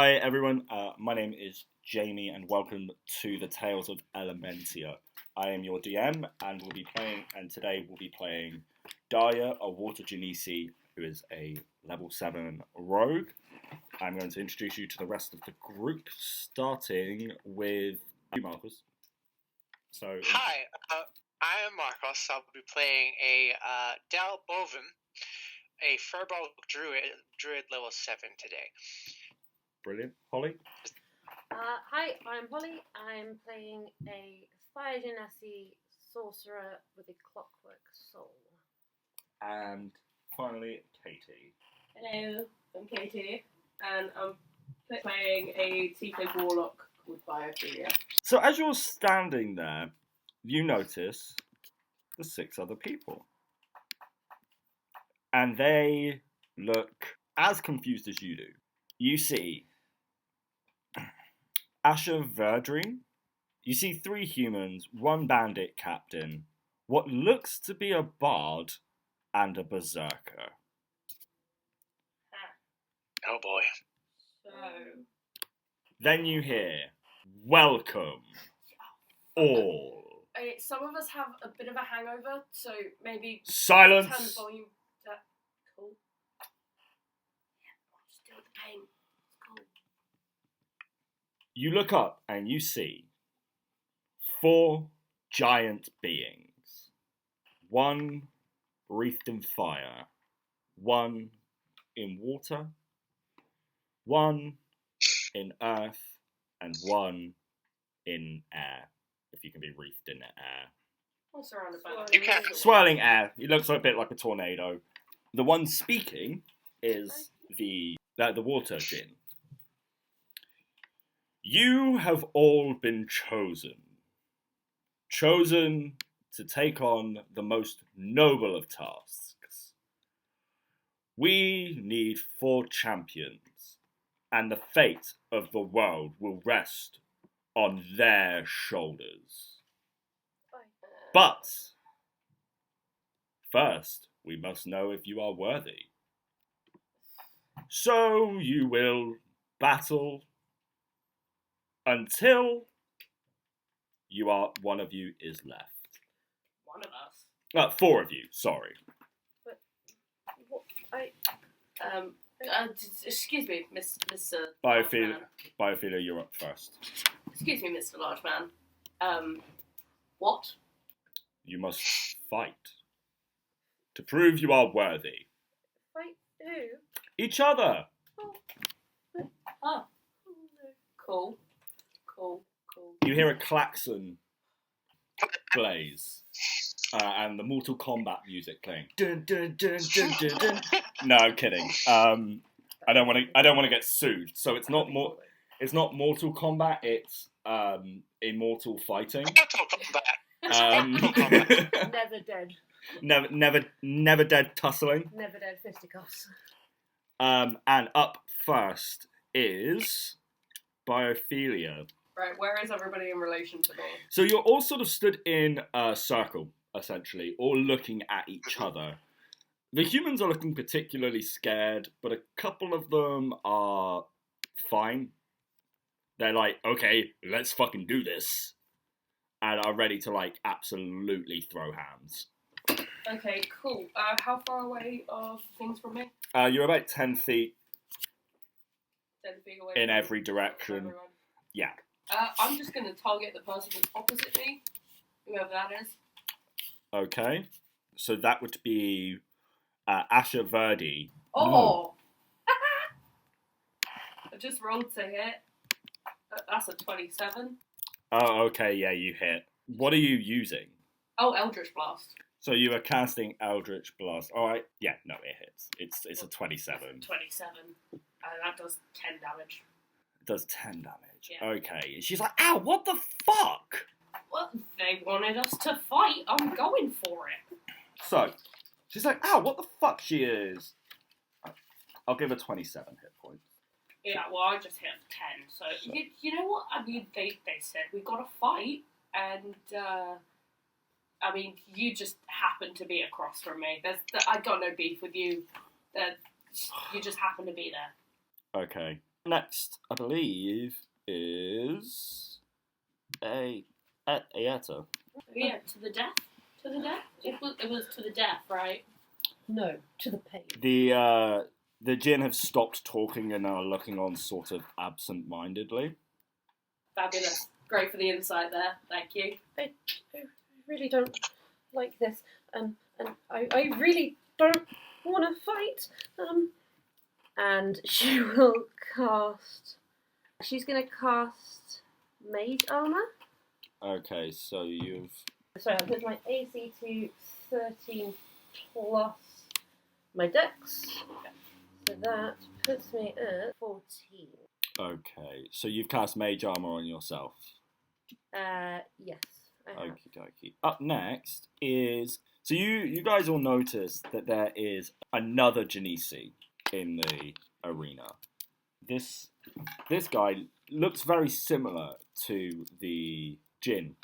Hi everyone, my name is Jamie and welcome to the Tales of Elementia. I am your DM and today we'll be playing Daya, a Water Genasi, who is a level 7 rogue. I'm going to introduce you to the rest of the group, starting with you, Marcus. Hi, I am Marcos. I'll be playing a Bovem, a Furball Druid level 7 today. Brilliant. Holly? Hi, I'm Holly. I'm playing a Fire Genasi sorcerer with a clockwork soul. And finally, Katy. Hello, I'm Katy, and I'm playing a Tiefling warlock called Byophillia. So as you're standing there, you notice the 6 other people. And they look as confused as you do. You see Ashara, you see 3 humans, 1 bandit captain, what looks to be a bard, and a berserker. Oh boy. So, Then you hear, welcome, all. some of us have a bit of a hangover, so maybe Silence! turn the volume. Cool. Yeah, just deal with the pain. It's cool. You look up and you see 4 giant beings. 1 wreathed in fire, 1 in water, 1 in earth, and 1 in air, if you can be wreathed in air. All surrounded by You can. Swirling air. It looks a bit like a tornado. The one speaking is the water djinn. You have all been chosen. Chosen to take on the most noble of tasks. We need 4 champions, and the fate of the world will rest on their shoulders. But first, we must know if you are worthy. So you will battle until one of you is left. One of us. 4 of you, sorry. Excuse me, Mr. Byophillia, you're up first. Excuse me, Mr. Large Man. What? You must fight to prove you are worthy. Fight who? Each other. Oh. Cool. You hear a klaxon blaze, and the Mortal Kombat music playing. Dun, dun, dun, dun, dun, dun. No, I'm kidding. I don't want to get sued. So it's not Mortal Kombat. It's Immortal Fighting. Never dead. Never dead tussling. Never dead fisticuffs. And up first is Byophillia. Right, where is everybody in relation to me? So you're all sort of stood in a circle, essentially, all looking at each other. The humans are looking particularly scared, but a couple of them are fine. They're like, okay, let's fucking do this. And are ready to, like, absolutely throw hands. Okay, cool. How far away are things from me? You're about 10 feet 10 feet away in from every direction. everyone. Yeah. I'm just going to target the person that's opposite me, whoever that is. Okay. So that would be Ashara. Oh! I just rolled to hit. That's a 27. Oh, okay, yeah, you hit. What are you using? Oh, Eldritch Blast. So you are casting Eldritch Blast. Alright, yeah, no, it hits. It's a 27. 27. That does 10 damage. It does 10 damage. Yeah. Okay. She's like, ow, what the fuck? Well, they wanted us to fight. I'm going for it. So, she's like, ow, what the fuck she is? I'll give her 27 hit points. Yeah, well, I just hit 10, so... You know what? I mean, they said we got to fight, and, I mean, you just happen to be across from me. I got no beef with you. You just happen to be there. Okay. Next, I believe, is Aeta. Yeah, to the death. To the death. It was to the death, right? No, to the pain. The Jinn have stopped talking and are looking on sort of absent-mindedly. Fabulous. Great for the insight there. Thank you. I really don't like this, and I really don't want to fight. And she will cast. She's going to cast Mage Armor. Okay, so you've... So I put my AC to 13 plus my Dex. So that puts me at 14. Okay, so you've cast Mage Armor on yourself. Yes, I have. Okie dokie. Up next is... So you guys all notice that there is another Genesi in the arena. This guy looks very similar to the Jinn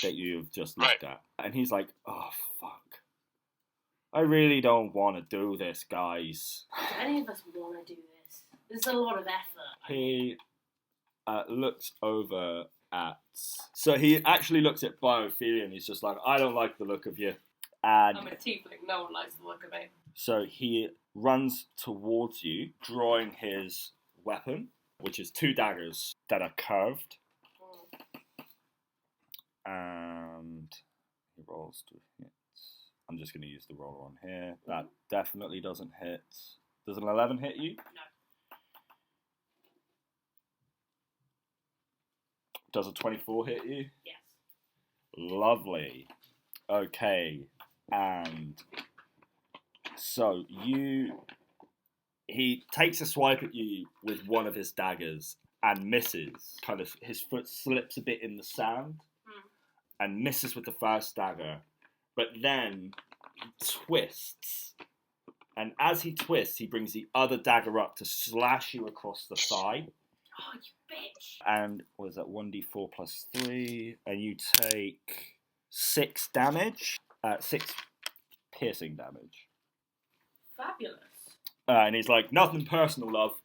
that you've just looked at. And he's like, oh, fuck. I really don't want to do this, guys. Do any of us want to do this? There's a lot of effort. He looks over at... So he actually looks at Byophillia and he's just like, I don't like the look of you. And I'm a tiefling, no one likes the look of me. so he runs towards you, drawing his weapon, which is 2 daggers that are curved. And he rolls to hit. I'm just going to use the roller on here. That definitely doesn't hit. Does an 11 hit you? No. Does a 24 hit you? Yes. Lovely. Okay. And so he takes a swipe at you with one of his daggers and misses. Kind of, his foot slips a bit in the sand and misses with the first dagger. But then he twists. And as he twists, he brings the other dagger up to slash you across the thigh. Oh, you bitch. And what is that? 1d4 plus 3. And you take 6 damage. 6 piercing damage. Fabulous. And he's like, nothing personal, love.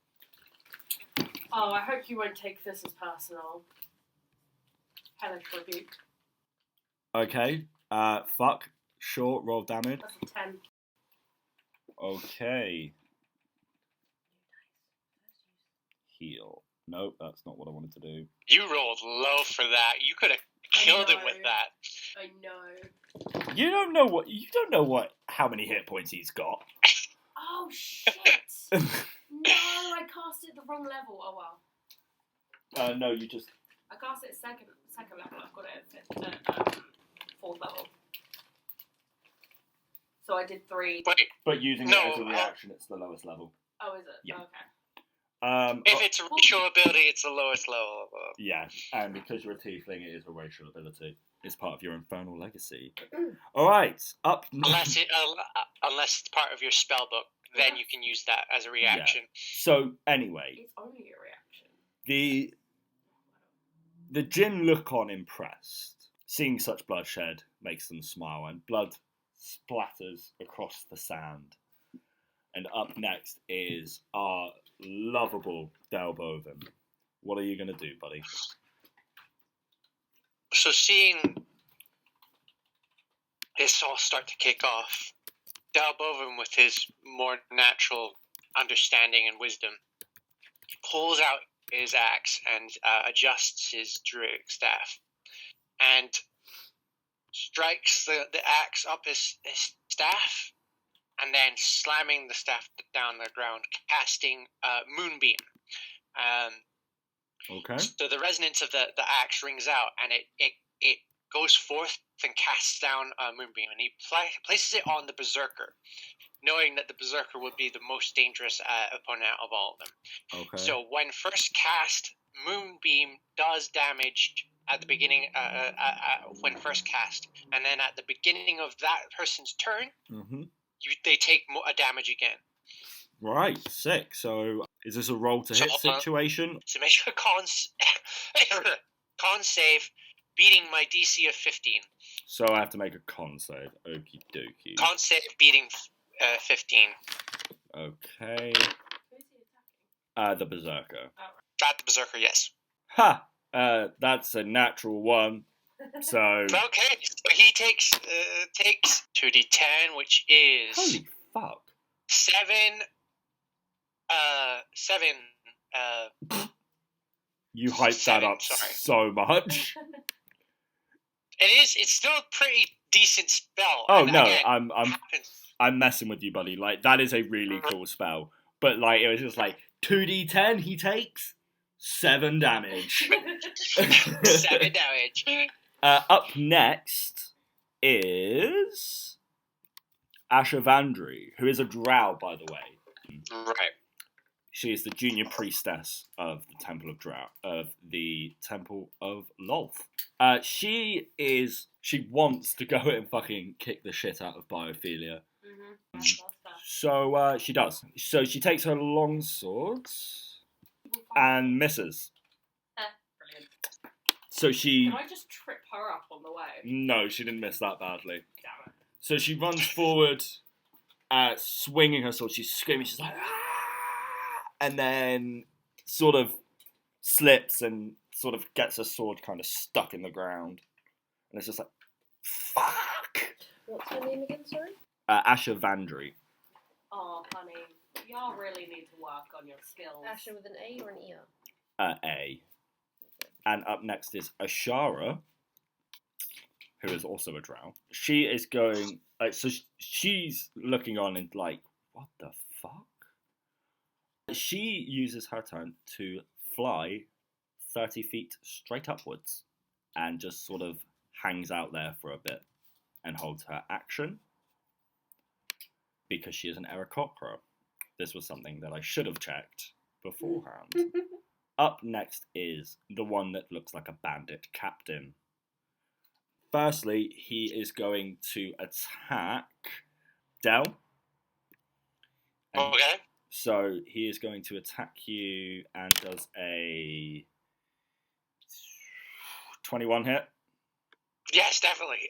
Oh, I hope you won't take this as personal. Hellish rebuke. Okay. Fuck. Sure, roll damage. That's a 10. Okay. Heal. Nope, that's not what I wanted to do. You rolled low for that. You could have killed him with that. I know. You don't know how many hit points he's got. Oh, shit. No, I cast it at the wrong level. Oh, well. No, you just... I cast it at second level. I've got it at 4th level. So I did 3. Wait, But using it as a reaction, it's the lowest level. Oh, is it? Yeah. Okay. if it's a racial ability, it's the lowest level. Yeah, and because you're a tiefling, it is a racial ability. It's part of your infernal legacy. All right, up. Unless it's part of your spell book, then you can use that as a reaction. Yeah. So anyway, It's only a reaction. The Jinn look on impressed. Seeing such bloodshed makes them smile, and blood splatters across the sand. And up next is our lovable Bovem. What are you going to do, buddy? So seeing this all start to kick off, Bovem, with his more natural understanding and wisdom, pulls out his axe and adjusts his druidic staff and strikes the axe up his staff, and then slamming the staff down the ground, casting Moonbeam. Okay. So the resonance of the axe rings out, and it goes forth and casts down Moonbeam, and he places it on the Berserker, knowing that the Berserker would be the most dangerous opponent of all of them. Okay. So when first cast, Moonbeam does damage at the beginning, when first cast, and then at the beginning of that person's turn, they take a damage again. Right, sick. So is this a roll to hit situation? So make a con save, beating my DC of 15. So I have to make a con save. Okie dokie. Con save beating 15. Okay. Who's he attacking? The Berserker. Not the Berserker, yes. Ha! That's a natural one. So. Okay, so he takes 2d10, which is Holy fuck. 7. You hyped that up so much. It's still a pretty decent spell. Oh and no, again, I'm messing with you, buddy. Like, that is a really cool spell. But like, it was just like 2d10 he takes 7 damage. 7 damage. Up next is Ashavandri, who is a drow, by the way. Right. She is the junior priestess of the Temple of Lolth. She wants to go and fucking kick the shit out of Byophillia. So she does. So she takes her long swords and misses. Brilliant. So she. Can I just trip her up on the way? No, she didn't miss that badly. Damn it. So she runs forward, swinging her sword. She's screaming. She's like, ah! And then sort of slips and sort of gets her sword kind of stuck in the ground. And it's just like, fuck! What's her name again, sorry? Ashavandri. Oh, honey, y'all really need to work on your skills. Asher with an A or an ER? A. And up next is Ashara, who is also a drow. She is going, so she's looking on and like, what the fuck? She uses her turn to fly 30 feet straight upwards and just sort of hangs out there for a bit and holds her action because she is an Aarakocra. This was something that I should have checked beforehand. Up next is the one that looks like a Bandit Captain. Firstly, he is going to attack Del. Okay. So he is going to attack you and does a 21 hit. Yes, definitely.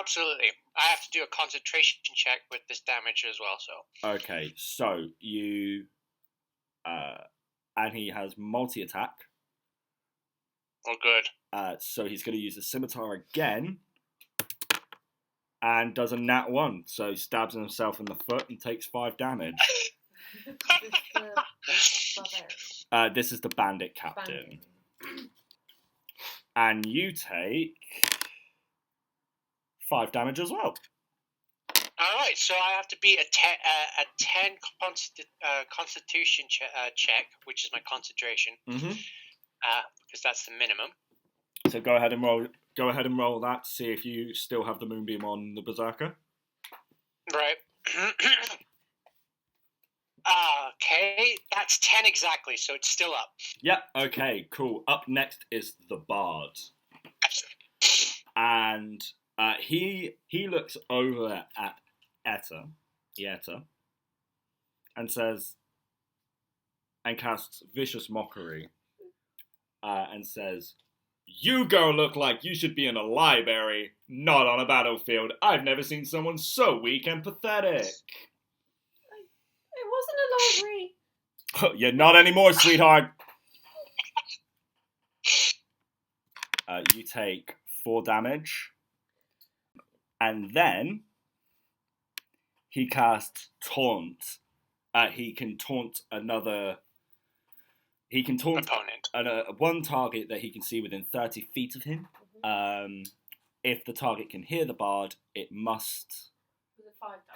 Absolutely. I have to do a concentration check with this damage as well, so. Okay, so you... and he has multi-attack. Oh, good. So he's going to use the scimitar again. And does a nat 1. So stabs himself in the foot and takes 5 damage. This is the Bandit Captain. And you take 5 damage as well. Alright, so I have to beat a 10 constitution check, which is my concentration. Mm-hmm. Because that's the minimum. So go ahead and roll that to see if you still have the moonbeam on the Berserker. Right. Okay, that's 10 exactly, so it's still up. Yep, okay, cool. Up next is the Bard. And he looks over at Aeta, and says, and casts Vicious Mockery, and says, "You go look like you should be in a library, not on a battlefield. I've never seen someone so weak and pathetic." It wasn't a library. You're not anymore, sweetheart. You take 4 damage. And then he casts Taunt. He can taunt another... He can taunt opponent. One target that he can see within 30 feet of him. Mm-hmm. If the target can hear the Bard, it must... Was it 5 damage?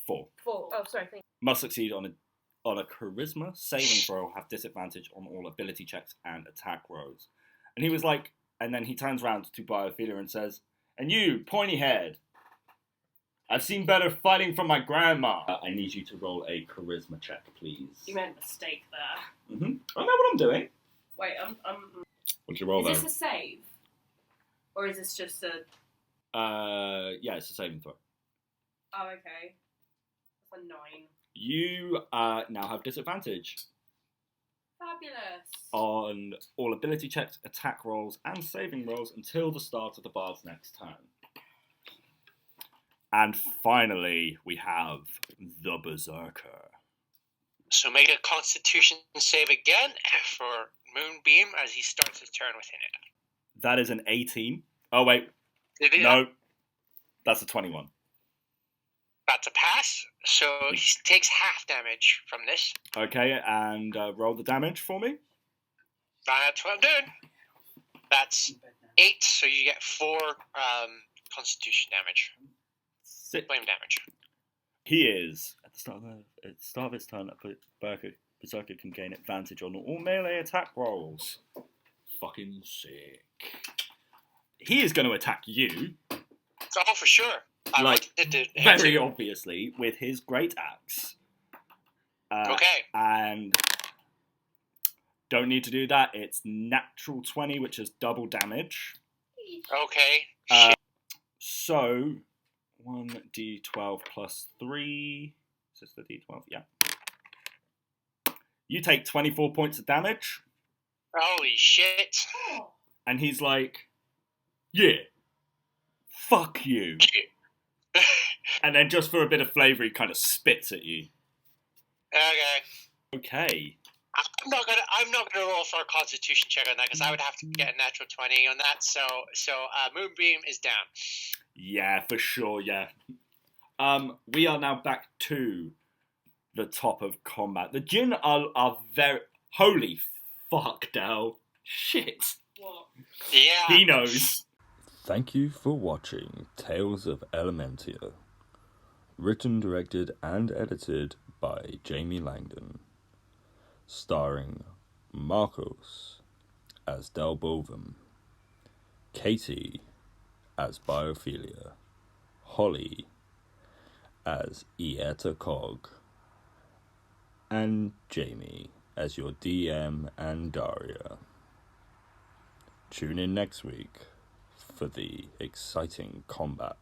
4. Oh, sorry. Must succeed on a charisma saving throw, have disadvantage on all ability checks and attack rolls. And he was like, and then he turns around to Byophillia and says, "And you, pointy head, I've seen better fighting from my grandma. I need you to roll a charisma check, please." You made a mistake there. Mm-hmm. I know what I'm doing. Wait, What'd you roll, is this a save? Or is this just a... Yeah, it's a saving throw. Oh, okay. That's a 9. You now have disadvantage Fabulous. on all ability checks, attack rolls, and saving rolls until the start of the Bard's next turn. And finally, we have the Berserker. So make a Constitution save again for Moonbeam as he starts his turn within it. That is an 18. Oh, wait. Did he No. That's a 21. That's a pass. So he takes half damage from this. Okay, and roll the damage for me. That's what I'm doing. That's 8, so you get 4 Constitution damage. Flame damage. He is, at the start of its turn, Berserker can gain advantage on all melee attack rolls. Fucking sick. He is going to attack you. Oh, for sure. Very obviously, with his great axe. Okay. And don't need to do that. It's natural 20, which is double damage. Okay. So, 1d12 plus 3. Is this the d12? Yeah. You take 24 points of damage. Holy shit. And he's like, yeah, fuck you. And then just for a bit of flavour, he kind of spits at you. Okay. I'm not gonna roll for a Constitution check on that because I would have to get a natural 20 on that. So Moonbeam is down. Yeah, for sure. Yeah. We are now back to the top of combat. The Jinn are very holy fuck, Del. Shit. What? Yeah. He knows. Thank you for watching Tales of Elementia. Written, directed, and edited by Jamie Langdon. Starring Marcos as Del Bovem, Katy as Byophillia, Holly as Aeta Cogg, and Jamie as your DM and Daria. Tune in next week for the exciting combat.